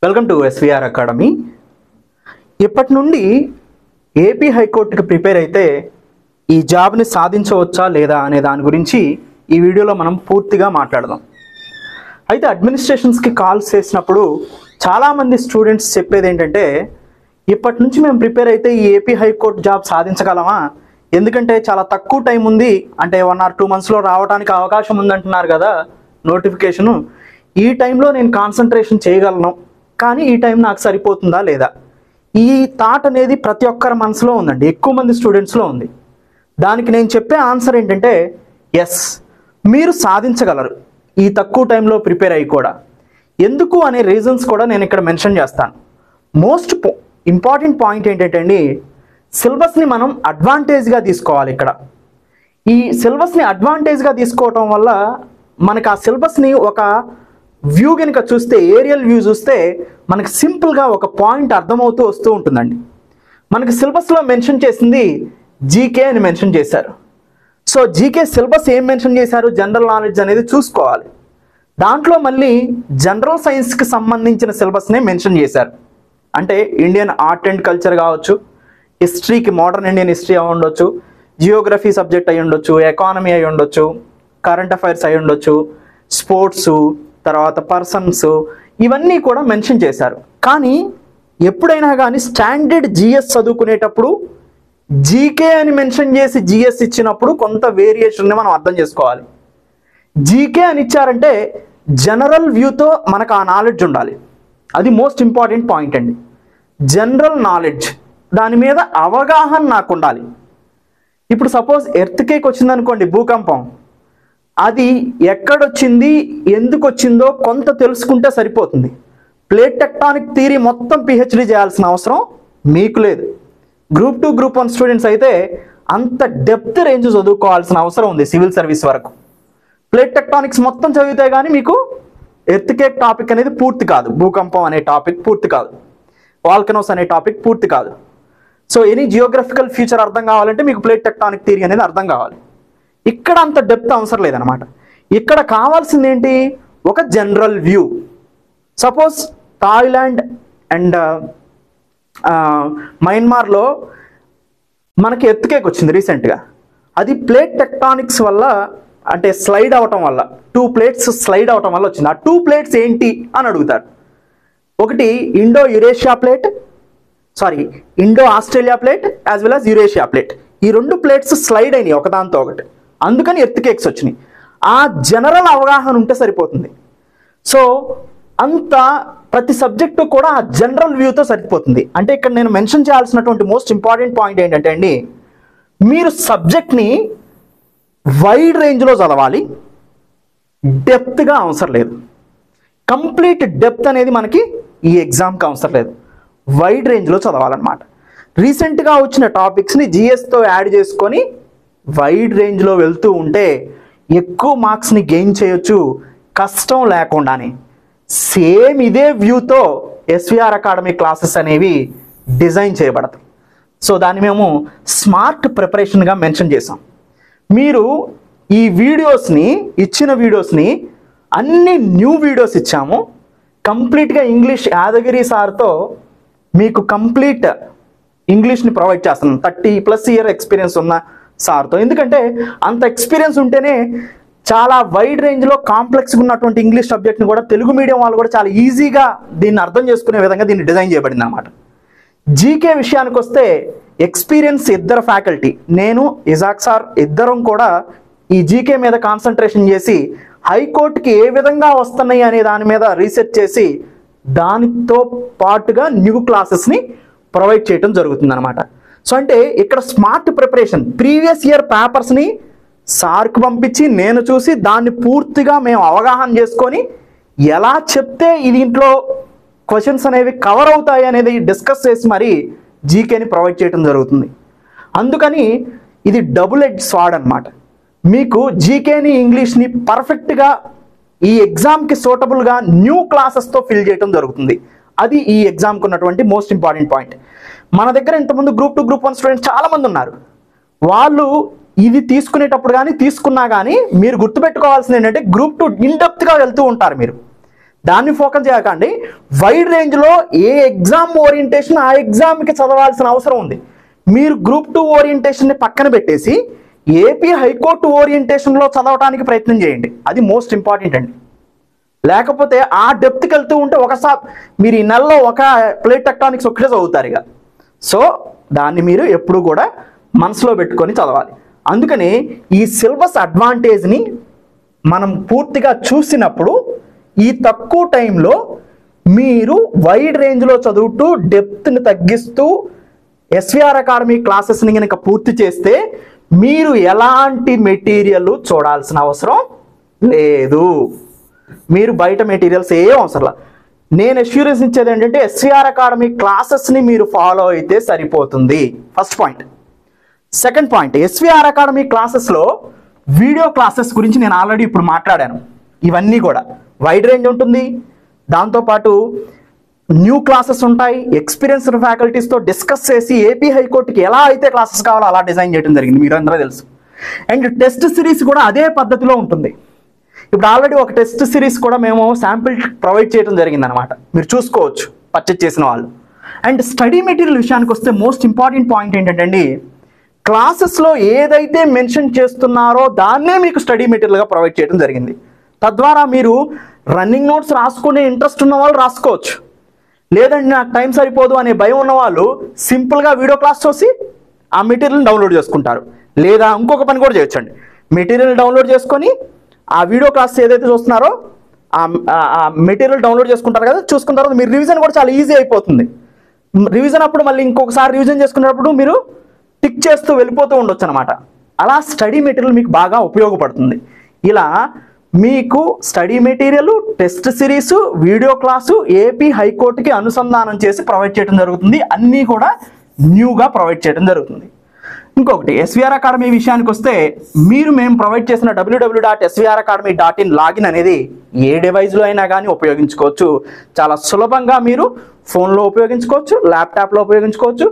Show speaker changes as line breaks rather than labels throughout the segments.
Welcome to SVR academy. ఇప్పటి నుండి AP హైకోర్టుకి ప్రిపేర్ అయితే ఈ జాబ్ని సాధించవచ్చా లేదా అనే దాని గురించి ఈ వీడియోలో మనం పూర్తిగా మాట్లాడదాం. అయితే అడ్మినిస్ట్రేషన్స్కి కాల్స్ చేసినప్పుడు చాలామంది స్టూడెంట్స్ చెప్పేది ఏంటంటే, ఇప్పటి నుంచి మేము ప్రిపేర్ అయితే ఈ ఏపీ హైకోర్టు జాబ్ సాధించగలమా, ఎందుకంటే చాలా తక్కువ టైం ఉంది, అంటే 1 or 2 monthsలో రావడానికి అవకాశం ఉందంటున్నారు కదా నోటిఫికేషను. ఈ టైంలో నేను కాన్సన్ట్రేషన్ చేయగలను, కానీ ఈ టైం నాకు సరిపోతుందా లేదా, ఈ థాట్ అనేది ప్రతి ఒక్కరి మనసులో ఉందండి, ఎక్కువ మంది స్టూడెంట్స్లో ఉంది. దానికి నేను చెప్పే ఆన్సర్ ఏంటంటే, ఎస్, మీరు సాధించగలరు ఈ తక్కువ టైంలో ప్రిపేర్ అయ్యి కూడా. ఎందుకు అనే రీజన్స్ కూడా నేను ఇక్కడ మెన్షన్ చేస్తాను. మోస్ట్ ఇంపార్టెంట్ పాయింట్ ఏంటంటే అండి, సిలబస్ని మనం అడ్వాంటేజ్గా తీసుకోవాలి. ఇక్కడ ఈ సిలబస్ని అడ్వాంటేజ్గా తీసుకోవటం వల్ల మనకు ఆ సిలబస్ని ఒక వ్యూ కనుక చూస్తే, ఏరియల్ వ్యూ చూస్తే మనకు సింపుల్గా ఒక పాయింట్ అర్థమవుతూ వస్తూ ఉంటుందండి. మనకి సిలబస్లో మెన్షన్ చేసింది జీకే అని మెన్షన్ చేశారు. సో జీకే సిలబస్ ఏం మెన్షన్ చేశారు, జనరల్ నాలెడ్జ్ అనేది చూసుకోవాలి. దాంట్లో మళ్ళీ జనరల్ సైన్స్కి సంబంధించిన సిలబస్నే మెన్షన్ చేశారు. అంటే ఇండియన్ ఆర్ట్ అండ్ కల్చర్ కావచ్చు, హిస్టరీకి మోడర్న్ ఇండియన్ హిస్టరీ అయి ఉండొచ్చు, జియోగ్రఫీ సబ్జెక్ట్ అయి ఉండొచ్చు, ఎకానమీ అయి ఉండొచ్చు, కరెంట్ అఫైర్స్ అయి ఉండొచ్చు, స్పోర్ట్సు, తర్వాత పర్సన్స్, ఇవన్నీ కూడా మెన్షన్ చేశారు. కానీ ఎప్పుడైనా కానీ స్టాండర్డ్ జిఎస్ చదువుకునేటప్పుడు జీకే అని మెన్షన్ చేసి జిఎస్ ఇచ్చినప్పుడు కొంత వేరియేషన్ని మనం అర్థం చేసుకోవాలి. జీకే అని ఇచ్చారంటే జనరల్ వ్యూతో మనకు ఆ నాలెడ్జ్ ఉండాలి. అది మోస్ట్ ఇంపార్టెంట్ పాయింట్ అండి. జనరల్ నాలెడ్జ్, దాని మీద అవగాహన నాకు ఉండాలి. ఇప్పుడు సపోజ్ ఎర్త్కేక్ వచ్చిందనుకోండి, భూకంపం, అది ఎక్కడొచ్చింది, ఎందుకు వచ్చిందో కొంత తెలుసుకుంటే సరిపోతుంది. ప్లేట్ టెక్టానిక్ థియరీ మొత్తం పిహెచ్డి చేయాల్సిన అవసరం మీకు లేదు. గ్రూప్ 2, గ్రూప్ 1 స్టూడెంట్స్ అయితే అంత డెప్త్ రేంజ్ చదువుకోవాల్సిన అవసరం ఉంది. సివిల్ సర్వీస్ వరకు ప్లేట్ టెక్టానిక్స్ మొత్తం చదివితే కానీ మీకు ఎర్త్కేక్ టాపిక్ అనేది పూర్తి కాదు, భూకంపం అనే టాపిక్ పూర్తి కాదు, వాల్కనోస్ అనే టాపిక్ పూర్తి కాదు. సో ఎనీ జియోగ్రఫికల్ ఫీచర్ అర్థం కావాలంటే మీకు ప్లేట్ టెక్టానిక్ థియరీ అనేది అర్థం కావాలి. ఇక్కడ అంత డెప్త్ అవసరం లేదనమాట. ఇక్కడ కావాల్సింది ఏంటి, ఒక general view. Suppose Thailand and మయన్మార్లో మనకి ఎర్త్కేక్ వచ్చింది రీసెంట్గా. అది ప్లేట్ టెక్టానిక్స్ వల్ల, అంటే స్లైడ్ అవటం వల్ల, 2 plates స్లైడ్ అవటం వల్ల వచ్చింది. ఆ 2 plates ఏంటి అని అడుగుతారు. ఒకటి Indo Australia plate as well as Eurasia plate. ఈ 2 plates స్లైడ్ అయినాయి ఒకదాంతో ఒకటి, అందుకని ఎర్త్కేక్స్ వచ్చినాయి. ఆ జనరల్ అవగాహన ఉంటే సరిపోతుంది. సో అంత ప్రతి సబ్జెక్టు కూడా ఆ జనరల్ వ్యూతో సరిపోతుంది. అంటే ఇక్కడ నేను మెన్షన్ చేయాల్సినటువంటి మోస్ట్ ఇంపార్టెంట్ పాయింట్ ఏంటంటే అండి, మీరు సబ్జెక్ట్ని వైడ్ రేంజ్లో చదవాలి, డెప్త్గా అవసరం లేదు. కంప్లీట్ డెప్త్ అనేది మనకి ఈ ఎగ్జామ్కి అవసరం లేదు, వైడ్ రేంజ్లో చదవాలన్నమాట. రీసెంట్గా వచ్చిన టాపిక్స్ని జిఎస్తో యాడ్ చేసుకొని వైడ్ రేంజ్లో వెళ్తూ ఉంటే ఎక్కువ మార్క్స్ని గెయిన్ చేయొచ్చు కష్టం లేకుండానే. సేమ్ ఇదే వ్యూతో ఎస్విఆర్ అకాడమీ క్లాసెస్ అనేవి డిజైన్ చేయబడతాయి. సో దాన్ని మేము స్మార్ట్ ప్రిపరేషన్గా మెన్షన్ చేసాం. మీరు ఈ ఇచ్చిన వీడియోస్ని అన్ని న్యూ వీడియోస్ ఇచ్చాము. కంప్లీట్గా ఇంగ్లీష్ యాదగిరి సార్తో మీకు కంప్లీట్ ఇంగ్లీష్ని ప్రొవైడ్ చేస్తున్నాం, 30+ year ఎక్స్పీరియన్స్ ఉన్న సార్తో. ఎందుకంటే అంత ఎక్స్పీరియన్స్ ఉంటేనే చాలా వైడ్ రేంజ్లో కాంప్లెక్స్గా ఉన్నటువంటి ఇంగ్లీష్ సబ్జెక్ట్ని కూడా తెలుగు మీడియం వాళ్ళు కూడా చాలా ఈజీగా దీన్ని అర్థం చేసుకునే విధంగా దీన్ని డిజైన్ చేయబడింది అన్నమాట. జీకే విషయానికి వస్తే ఎక్స్పీరియన్స్ ఇద్దరు ఫ్యాకల్టీ, నేను, ఇజాక్ సార్, ఇద్దరం కూడా ఈ జీకే మీద కాన్సన్ట్రేషన్ చేసి హైకోర్టుకి ఏ విధంగా వస్తున్నాయి అనే దాని మీద రీసెర్చ్ చేసి దానితో పాటుగా న్యూ క్లాసెస్ని ప్రొవైడ్ చేయడం జరుగుతుంది అనమాట. సో అంటే ఇక్కడ స్మార్ట్ ప్రిపరేషన్, ప్రీవియస్ ఇయర్ పేపర్స్ని సార్కి పంపించి నేను చూసి దాన్ని పూర్తిగా మేము అవగాహన చేసుకొని ఎలా చెప్తే దీంట్లో క్వశ్చన్స్ అనేవి కవర్ అవుతాయి అనేది డిస్కస్ చేసి మరి జీకేని ప్రొవైడ్ చేయడం జరుగుతుంది. అందుకని ఇది డబుల్ ఎడ్జ్ స్వార్డ్ అనమాట. మీకు జీకేని, ఇంగ్లీష్ని పర్ఫెక్ట్గా ఈ ఎగ్జామ్కి సూటబుల్గా న్యూ క్లాసెస్తో ఫిల్ చేయడం జరుగుతుంది. అది ఈ ఎగ్జామ్కి ఉన్నటువంటి మోస్ట్ ఇంపార్టెంట్ పాయింట్. మన దగ్గర ఇంతకుముందు గ్రూప్ 2, గ్రూప్ 1 స్టూడెంట్స్ చాలామంది ఉన్నారు. వాళ్ళు ఇది తీసుకునేటప్పుడు కానీ తీసుకున్నా కానీ మీరు గుర్తుపెట్టుకోవాల్సింది ఏంటంటే, గ్రూప్ 2 ఇన్డెప్త్గా వెళ్తూ ఉంటారు. మీరు దాన్ని ఫోకస్ చేయకండి. వైడ్ రేంజ్లో ఏ ఎగ్జామ్ ఓరియంటేషన్ ఆ ఎగ్జామ్కి చదవాల్సిన అవసరం ఉంది. మీరు గ్రూప్ 2 ఓరియంటేషన్ని పక్కన పెట్టేసి ఏపీ హైకోర్టు ఓరియంటేషన్లో చదవడానికి ప్రయత్నం చేయండి. అది మోస్ట్ ఇంపార్టెంట్ అండి. లేకపోతే ఆ డెప్త్కి వెళ్తూ ఉంటే ఒకసారి మీరు ఈ నెలలో ఒక ప్లేట్ టెక్టానిక్స్ ఒక్కటే చదువుతారు ఇక. సో దాన్ని మీరు ఎప్పుడు కూడా మనసులో పెట్టుకొని చదవాలి. అందుకని ఈ సిలబస్ అడ్వాంటేజ్ని మనం పూర్తిగా చూసినప్పుడు ఈ తక్కువ టైంలో మీరు వైడ్ రేంజ్లో చదువుతూ డెప్త్ని తగ్గిస్తూ ఎస్విఆర్ అకాడమీ క్లాసెస్ని కనుక పూర్తి చేస్తే మీరు ఎలాంటి మెటీరియల్ చూడాల్సిన అవసరం లేదు. మీరు బయట మెటీరియల్స్ ఏం అవసరం. నేను అష్యూరెన్స్ ఇచ్చేది ఏంటంటే ఎస్విఆర్ అకాడమీ క్లాసెస్ని మీరు ఫాలో అయితే సరిపోతుంది. First point. Second point, SVR academy క్లాసెస్లో వీడియో క్లాసెస్ గురించి నేను ఆల్రెడీ ఇప్పుడు మాట్లాడాను. ఇవన్నీ కూడా వైడ్ రేంజ్ ఉంటుంది. దాంతోపాటు న్యూ క్లాసెస్ ఉంటాయి. ఎక్స్పీరియన్స్డ్ ఫ్యాకల్టీస్తో డిస్కస్ చేసి ఏపీ హైకోర్టుకి ఎలా అయితే క్లాసెస్ కావాలో అలా డిజైన్ చేయడం జరిగింది, మీరు అందరూ తెలుసు. అండ్ టెస్ట్ సిరీస్ కూడా అదే పద్ధతిలో ఉంటుంది. ఇప్పుడు ఆల్రెడీ ఒక టెస్ట్ సిరీస్ కూడా మేము శాంపిల్ ప్రొవైడ్ చేయడం జరిగింది అనమాట. మీరు చూసుకోవచ్చు పర్చేజ్ చేసిన వాళ్ళు. అండ్ స్టడీ మెటీరియల్ విషయానికి వస్తే మోస్ట్ ఇంపార్టెంట్ పాయింట్ ఏంటంటే అండి, క్లాసెస్లో ఏదైతే మెన్షన్ చేస్తున్నారో దాన్నే మీకు స్టడీ మెటీరియల్గా ప్రొవైడ్ చేయడం జరిగింది. తద్వారా మీరు రన్నింగ్ నోట్స్ రాసుకునే ఇంట్రెస్ట్ ఉన్న వాళ్ళు రాసుకోవచ్చు. లేదండి నాకు టైం సరిపోదు అనే భయం ఉన్నవాళ్ళు సింపుల్గా వీడియో క్లాస్ చూసి ఆ మెటీరియల్ని డౌన్లోడ్ చేసుకుంటారు. లేదా ఇంకొక పని కూడా చేయొచ్చండి, మెటీరియల్ డౌన్లోడ్ చేసుకొని ఆ వీడియో క్లాస్ ఏదైతే చూస్తున్నారో ఆ మెటీరియల్ డౌన్లోడ్ చేసుకుంటారు కదా, చూసుకున్న తర్వాత మీరు రివిజన్ కూడా చాలా ఈజీ అయిపోతుంది. రివిజన్ అప్పుడు మళ్ళీ ఇంకొకసారి రివిజన్ చేసుకునేటప్పుడు మీరు టిక్ చేస్తూ వెళ్ళిపోతూ ఉండొచ్చు అనమాట. అలా స్టడీ మెటీరియల్ మీకు బాగా ఉపయోగపడుతుంది. ఇలా మీకు study material, test series, video class AP హైకోర్టుకి అనుసంధానం చేసి ప్రొవైడ్ చేయడం జరుగుతుంది. అన్నీ కూడా న్యూగా ప్రొవైడ్ చేయడం జరుగుతుంది. ఇంకొకటి, ఎస్విఆర్ అకాడమీ విషయానికి వస్తే మేము ప్రొవైడ్ చేసిన www.svracademy.in లాగిన్ అనేది ఏ డివైస్లో అయినా కానీ ఉపయోగించుకోవచ్చు. చాలా సులభంగా మీరు ఫోన్లో ఉపయోగించుకోవచ్చు, ల్యాప్టాప్లో ఉపయోగించుకోవచ్చు,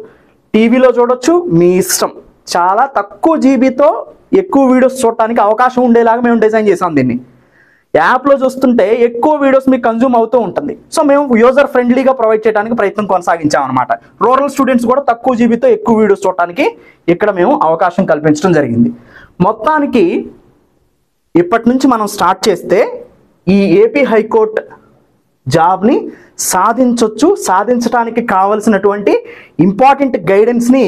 టీవీలో చూడొచ్చు, మీ ఇష్టం. చాలా తక్కువ జీబీతో ఎక్కువ వీడియోస్ చూడటానికి అవకాశం ఉండేలాగా మేము డిజైన్ చేసాం దీన్ని. యాప్లో చూస్తుంటే ఎక్కువ వీడియోస్ మీకు కన్జ్యూమ్ అవుతూ ఉంటుంది. సో మేము యూజర్ ఫ్రెండ్లీగా ప్రొవైడ్ చేయడానికి ప్రయత్నం కొనసాగించాం అనమాట. రూరల్ స్టూడెంట్స్ కూడా తక్కువ జీబీతో ఎక్కువ వీడియోస్ చూడటానికి ఇక్కడ మేము అవకాశం కల్పించడం జరిగింది. మొత్తానికి ఇప్పటి నుంచి మనం స్టార్ట్ చేస్తే ఈ ఏపీ హైకోర్టు జాబ్ని సాధించవచ్చు. సాధించడానికి కావలసినటువంటి ఇంపార్టెంట్ గైడెన్స్ని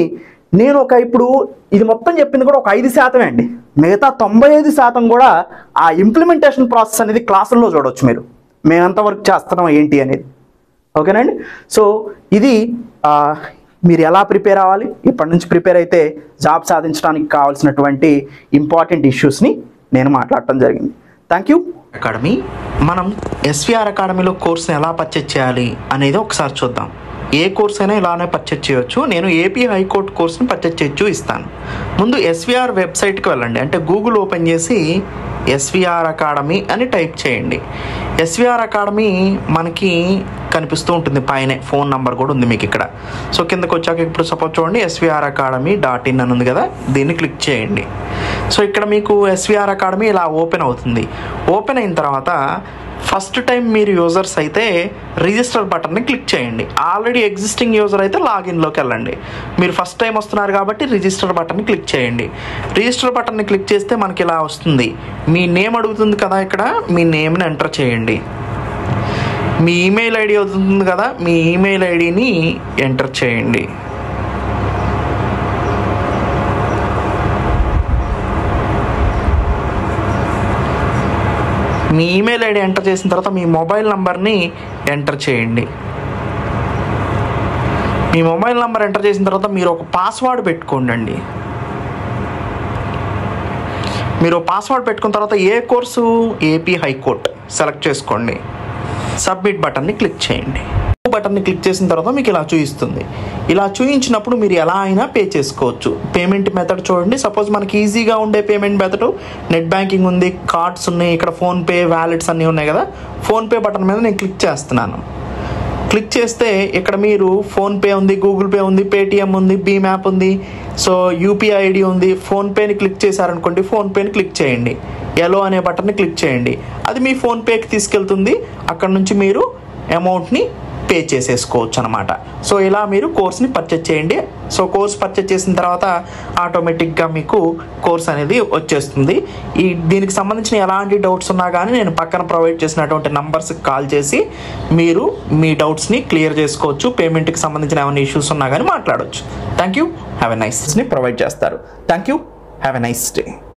నేను ఇప్పుడు ఇది మొత్తం చెప్పింది కూడా ఒక 5% అండి. మిగతా 95% కూడా ఆ ఇంప్లిమెంటేషన్ ప్రాసెస్ అనేది క్లాసుల్లో చూడవచ్చు. మేము ఎంతవరకు చేస్తున్నాం ఏంటి అనేది. ఓకేనండి. సో ఇది మీరు ఎలా ప్రిపేర్ అవ్వాలి, ఇప్పటి నుంచి ప్రిపేర్ అయితే జాబ్ సాధించడానికి కావాల్సినటువంటి ఇంపార్టెంట్ ఇష్యూస్ని నేను మాట్లాడటం జరిగింది. Thank you. అకాడమీ మనం ఎస్విఆర్ అకాడమీలో కోర్స్ని ఎలా పర్చేజ్ చేయాలి అనేది ఒకసారి చూద్దాం. ఏ కోర్స్ అయినా ఇలానే పర్చేజ్ చేయొచ్చు. నేను ఏపీ హైకోర్టు కోర్స్ని పర్చేజ్ చేయొచ్చు ఇస్తాను. ముందు ఎస్విఆర్ వెబ్సైట్కి వెళ్ళండి. అంటే గూగుల్ ఓపెన్ చేసి ఎస్విఆర్ అకాడమీ అని టైప్ చేయండి. ఎస్విఆర్ అకాడమీ మనకి కనిపిస్తూ ఉంటుంది, పైనే ఫోన్ నెంబర్ కూడా ఉంది మీకు ఇక్కడ. సో కిందకు వచ్చాక ఇప్పుడు సపోజ్ చూడండి svracademy.in అని ఉంది కదా, దీన్ని క్లిక్ చేయండి. సో ఇక్కడ మీకు ఎస్విఆర్ అకాడమీ ఇలా ఓపెన్ అవుతుంది. ఓపెన్ అయిన తర్వాత ఫస్ట్ టైం మీరు యూజర్స్ అయితే రిజిస్టర్ బటన్ని క్లిక్ చేయండి. ఆల్రెడీ ఎగ్జిస్టింగ్ యూజర్ అయితే లాగిన్లోకి వెళ్ళండి. మీరు ఫస్ట్ టైం వస్తున్నారు కాబట్టి రిజిస్టర్ బటన్ని క్లిక్ చేయండి. రిజిస్టర్ బటన్ని క్లిక్ చేస్తే మనకి ఇలా వస్తుంది. మీ నేమ్ అడుగుతుంది కదా, ఇక్కడ మీ నేమ్ని ఎంటర్ చేయండి. మీ ఈమెయిల్ ఐడి అవుతుంది కదా, మీ ఈమెయిల్ ఐడిని ఎంటర్ చేయండి. మీ ఈమెయిల్ ఐడి ఎంటర్ చేసిన తర్వాత మీ మొబైల్ నెంబర్ని ఎంటర్ చేయండి. మీ మొబైల్ నెంబర్ ఎంటర్ చేసిన తర్వాత మీరు ఒక పాస్వర్డ్ పెట్టుకోండి. మీరు పాస్వర్డ్ పెట్టుకున్న తర్వాత ఏ కోర్సు, ఏపీ హైకోర్టు సెలెక్ట్ చేసుకోండి. సబ్మిట్ బటన్ని క్లిక్ చేయండి. బటన్ని క్లిక్ చేసిన తర్వాత మీకు ఇలా చూపిస్తుంది. ఇలా చూపించినప్పుడు మీరు ఎలా అయినా పే చేసుకోవచ్చు. పేమెంట్ మెథడ్ చూడండి. సపోజ్ మనకి ఈజీగా ఉండే పేమెంట్ మెథడ్ నెట్ బ్యాంకింగ్ ఉంది, కార్డ్స్ ఉన్నాయి, ఇక్కడ ఫోన్పే, వ్యాలెట్స్ అన్నీ ఉన్నాయి కదా. ఫోన్పే బటన్ మీద నేను క్లిక్ చేస్తున్నాను. క్లిక్ చేస్తే ఇక్కడ మీరు ఫోన్పే ఉంది, గూగుల్ పే ఉంది, పేటిఎం ఉంది, భీమ్ యాప్ ఉంది, సో యూపీఐ ఐడి ఉంది. ఫోన్పేని క్లిక్ చేశారనుకోండి, ఫోన్పేని క్లిక్ చేయండి. ఎలో అనే బటన్ని క్లిక్ చేయండి. అది మీ ఫోన్పేకి తీసుకెళ్తుంది. అక్కడ నుంచి మీరు అమౌంట్ని పే చేసేసుకోవచ్చు అనమాట. సో ఇలా మీరు కోర్స్ని పర్చేజ్ చేయండి. సో కోర్స్ పర్చేజ్ చేసిన తర్వాత ఆటోమేటిక్గా మీకు కోర్స్ అనేది వచ్చేస్తుంది. దీనికి సంబంధించిన ఎలాంటి డౌట్స్ ఉన్నా కానీ నేను పక్కన ప్రొవైడ్ చేసినటువంటి నంబర్స్కి కాల్ చేసి మీరు మీ డౌట్స్ని క్లియర్ చేసుకోవచ్చు. పేమెంట్కి సంబంధించిన ఏమైనా ఇష్యూస్ ఉన్నా కానీ మాట్లాడవచ్చు. థ్యాంక్ యూ, హ్యావ్ ఎ నైస్ని ప్రొవైడ్ చేస్తారు. Thank you, have a nice day.